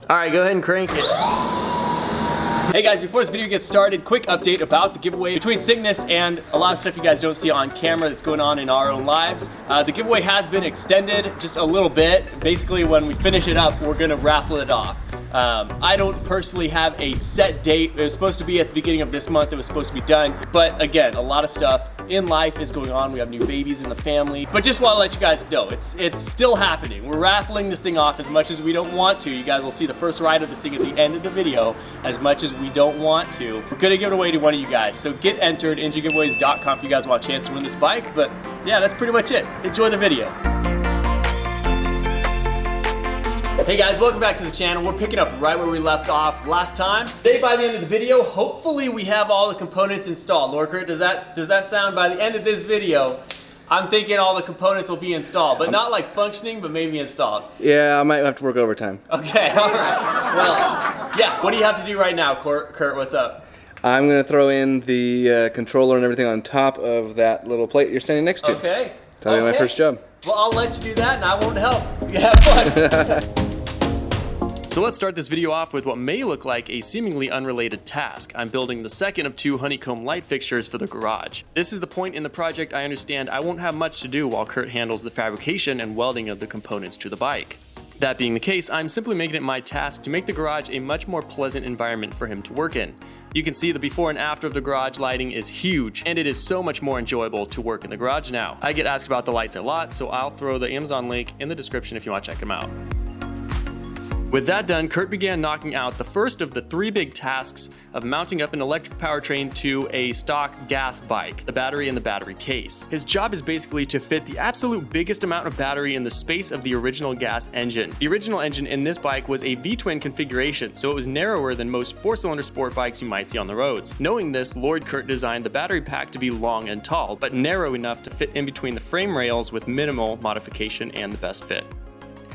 All right, go ahead and crank it. Hey guys, before this video gets started, quick update about the giveaway. Between sickness and a lot of stuff you guys don't see on camera that's going on in our own lives, the giveaway has been extended just a little bit. Basically, when we finish it up, we're gonna raffle it off. I don't personally have a set date. It was supposed to be at the beginning of this month. It was supposed to be done. But again, a lot of stuff in life is going on. We have new babies in the family. But just want to let you guys know, it's still happening. We're raffling this thing off as much as we don't want to. You guys will see the first ride of this thing at the end of the video. As much as we don't want to, we're gonna give it away to one of you guys. So get entered, injagiveaways.com if you guys want a chance to win this bike. But yeah, that's pretty much it. Enjoy the video. Hey guys, welcome back to the channel. We're picking up right where we left off last time. Today, by the end of the video, hopefully we have all the components installed. Lord Kurt, does that sound by the end of this video? I'm thinking all the components will be installed, but not like functioning, but maybe installed. Yeah, I might have to work overtime. Okay, all right. Well, yeah, what do you have to do right now, Kurt? What's up? I'm gonna throw in the controller and everything on top of that little plate you're standing next to. Okay. That'll be my first job. Well, I'll let you do that and I won't help. You have fun. So let's start this video off with what may look like a seemingly unrelated task. I'm building the second of 2 honeycomb light fixtures for the garage. This is the point in the project I understand I won't have much to do while Kurt handles the fabrication and welding of the components to the bike. That being the case, I'm simply making it my task to make the garage a much more pleasant environment for him to work in. You can see the before and after of the garage lighting is huge, and it is so much more enjoyable to work in the garage now. I get asked about the lights a lot, so I'll throw the Amazon link in the description if you want to check them out. With that done, Kurt began knocking out the first of the 3 big tasks of mounting up an electric powertrain to a stock gas bike, the battery and the battery case. His job is basically to fit the absolute biggest amount of battery in the space of the original gas engine. The original engine in this bike was a V-twin configuration, so it was narrower than most 4-cylinder sport bikes you might see on the roads. Knowing this, Lord Kurt designed the battery pack to be long and tall, but narrow enough to fit in between the frame rails with minimal modification and the best fit.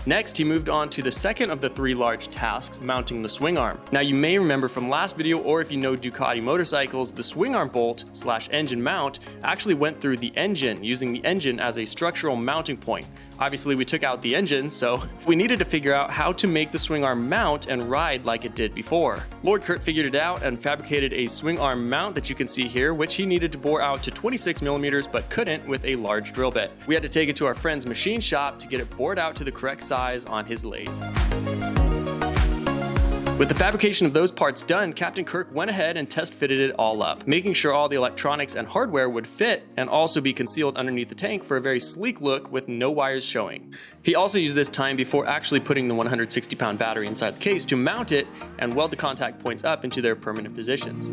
Next, he moved on to the second of the 3 large tasks, mounting the swing arm. Now you may remember from last video, or if you know Ducati motorcycles, the swing arm bolt / engine mount actually went through the engine, using the engine as a structural mounting point. Obviously we took out the engine, so we needed to figure out how to make the swing arm mount and ride like it did before. Lord Kurt figured it out and fabricated a swing arm mount that you can see here, which he needed to bore out to 26mm but couldn't with a large drill bit. We had to take it to our friend's machine shop to get it bored out to the correct size on his lathe. With the fabrication of those parts done, Captain Kirk went ahead and test fitted it all up, making sure all the electronics and hardware would fit and also be concealed underneath the tank for a very sleek look with no wires showing. He also used this time before actually putting the 160-pound battery inside the case to mount it and weld the contact points up into their permanent positions.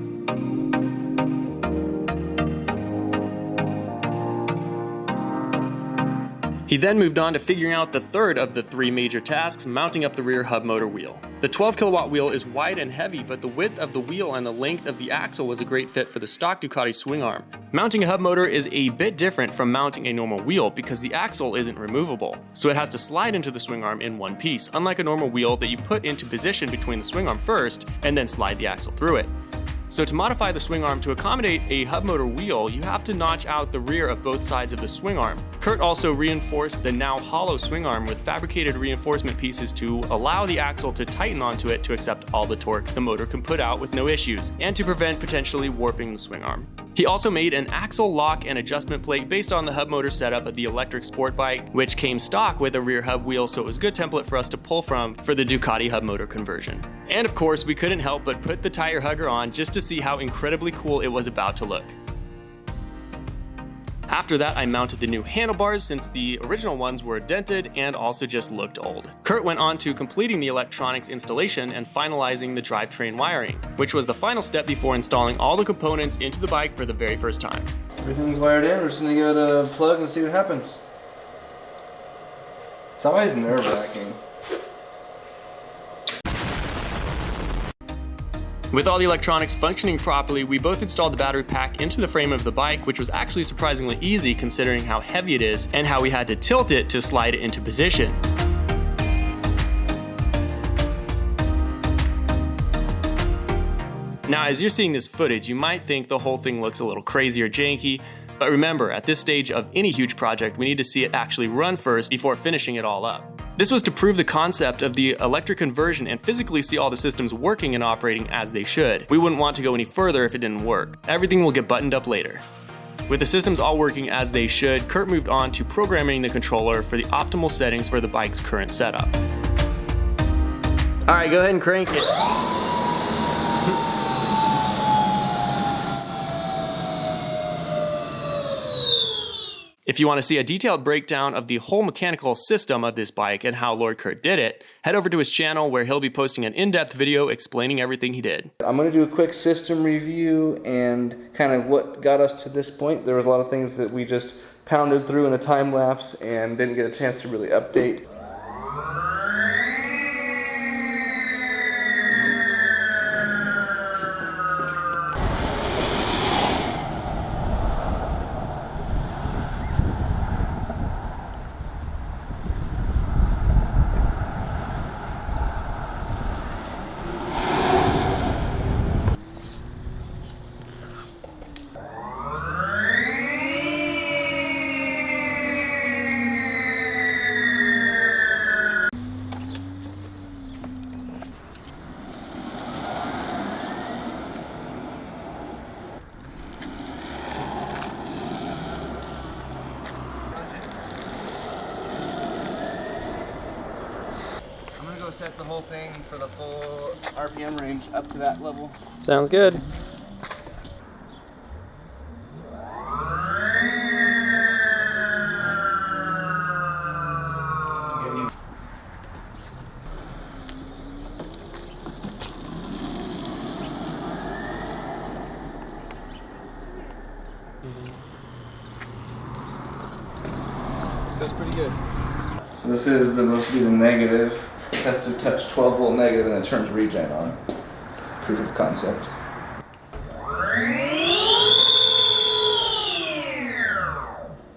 He then moved on to figuring out the third of the 3 major tasks, mounting up the rear hub motor wheel. The 12 kilowatt wheel is wide and heavy, but the width of the wheel and the length of the axle was a great fit for the stock Ducati swing arm. Mounting a hub motor is a bit different from mounting a normal wheel because the axle isn't removable, so it has to slide into the swing arm in one piece, unlike a normal wheel that you put into position between the swing arm first and then slide the axle through it. So to modify the swing arm to accommodate a hub motor wheel, you have to notch out the rear of both sides of the swing arm. Kurt also reinforced the now hollow swing arm with fabricated reinforcement pieces to allow the axle to tighten onto it to accept all the torque the motor can put out with no issues, and to prevent potentially warping the swing arm. He also made an axle lock and adjustment plate based on the hub motor setup of the electric sport bike, which came stock with a rear hub wheel, so it was a good template for us to pull from for the Ducati hub motor conversion. And of course, we couldn't help but put the tire hugger on just to see how incredibly cool it was about to look. After that, I mounted the new handlebars since the original ones were dented and also just looked old. Kurt went on to completing the electronics installation and finalizing the drivetrain wiring, which was the final step before installing all the components into the bike for the very first time. Everything's wired in, we're just gonna give it a plug and see what happens. It's always nerve-wracking. With all the electronics functioning properly, we both installed the battery pack into the frame of the bike, which was actually surprisingly easy considering how heavy it is and how we had to tilt it to slide it into position. Now, as you're seeing this footage, you might think the whole thing looks a little crazy or janky, But remember, at this stage of any huge project, we need to see it actually run first before finishing it all up. This was to prove the concept of the electric conversion and physically see all the systems working and operating as they should. We wouldn't want to go any further if it didn't work. Everything will get buttoned up later. With the systems all working as they should, Kurt moved on to programming the controller for the optimal settings for the bike's current setup. All right, go ahead and crank it. If you want to see a detailed breakdown of the whole mechanical system of this bike and how Lord Kurt did it, head over to his channel where he'll be posting an in-depth video explaining everything he did. I'm going to do a quick system review and kind of what got us to this point. There was a lot of things that we just pounded through in a time lapse and didn't get a chance to really update. Set the whole thing for the full RPM range up to that level. Sounds good. Feels pretty good. So this is supposed to be the negative. It has to touch 12 volt negative and then turns regen on. Proof of concept.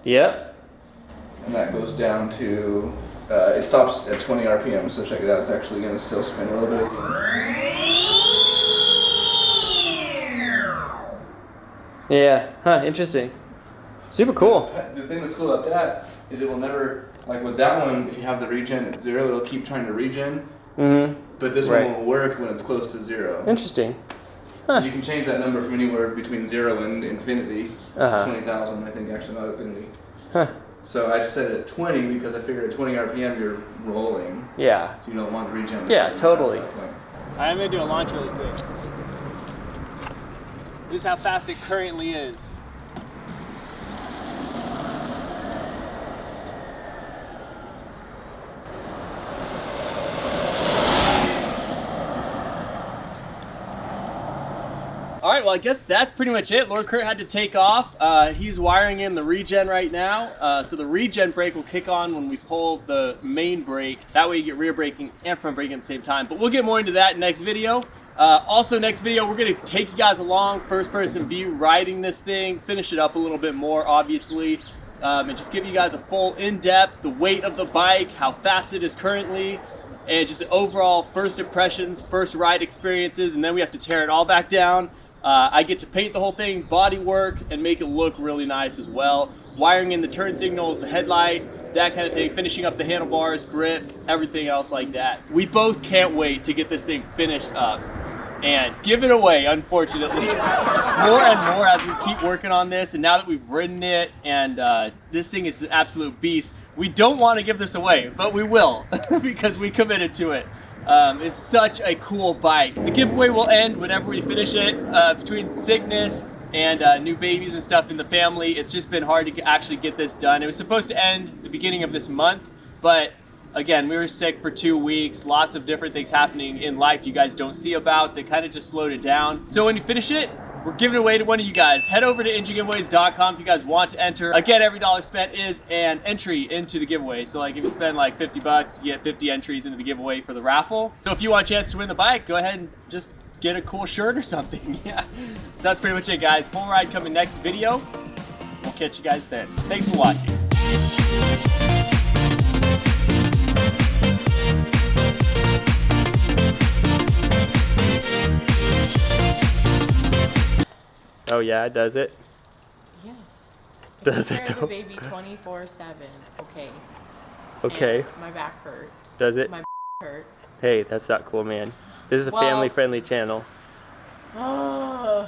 Yep. And that goes down to, it stops at 20 RPM, so check it out, it's actually going to still spin a little bit again. Yeah, huh, interesting. Super cool. The thing that's cool about that is it will never, like with that one, if you have the regen at 0, it'll keep trying to regen. Mm-hmm. But this one will work when it's close to 0. Interesting. Huh. You can change that number from anywhere between 0 and infinity. 20,000, I think, actually, not infinity. Huh. So I just set it at 20 because I figured at 20 RPM you're rolling. Yeah. So you don't want regen. Yeah, totally. I'm going to do a launch really quick. This is how fast it currently is. All right, well, I guess that's pretty much it. Lord Kurt had to take off. He's wiring in the regen right now. So the regen brake will kick on when we pull the main brake. That way you get rear braking and front braking at the same time. But we'll get more into that next video. Also, next video, we're going to take you guys along, first-person view, riding this thing, finish it up a little bit more, obviously, and just give you guys a full in-depth, the weight of the bike, how fast it is currently, and just overall first impressions, first ride experiences, and then we have to tear it all back down. I get to paint the whole thing, body work, and make it look really nice as well. Wiring in the turn signals, the headlight, that kind of thing, finishing up the handlebars, grips, everything else like that. We both can't wait to get this thing finished up and give it away, unfortunately. More and more as we keep working on this, and now that we've ridden it, and this thing is an absolute beast, we don't want to give this away, but we will, because we committed to it. It's such a cool bike. The giveaway will end whenever we finish it. Between sickness and new babies and stuff in the family, it's just been hard to actually get this done. It was supposed to end the beginning of this month, but again, we were sick for 2 weeks, lots of different things happening in life you guys don't see about that kind of just slowed it down. So when you finish it, we're giving it away to one of you guys. Head over to injagiveaways.com if you guys want to enter. Again, every dollar spent is an entry into the giveaway. So like if you spend like 50 bucks, you get 50 entries into the giveaway for the raffle. So if you want a chance to win the bike, go ahead and just get a cool shirt or something. Yeah. So that's pretty much it, guys. Full ride coming next video. We'll catch you guys then. Thanks for watching. Oh yeah, it does it? Yes. Does Take it care of the though? baby 24/7. Okay. Okay. And my back hurts. Does it? My hurt. Hey, that's not cool, man. This is a Well- family-friendly channel. Oh.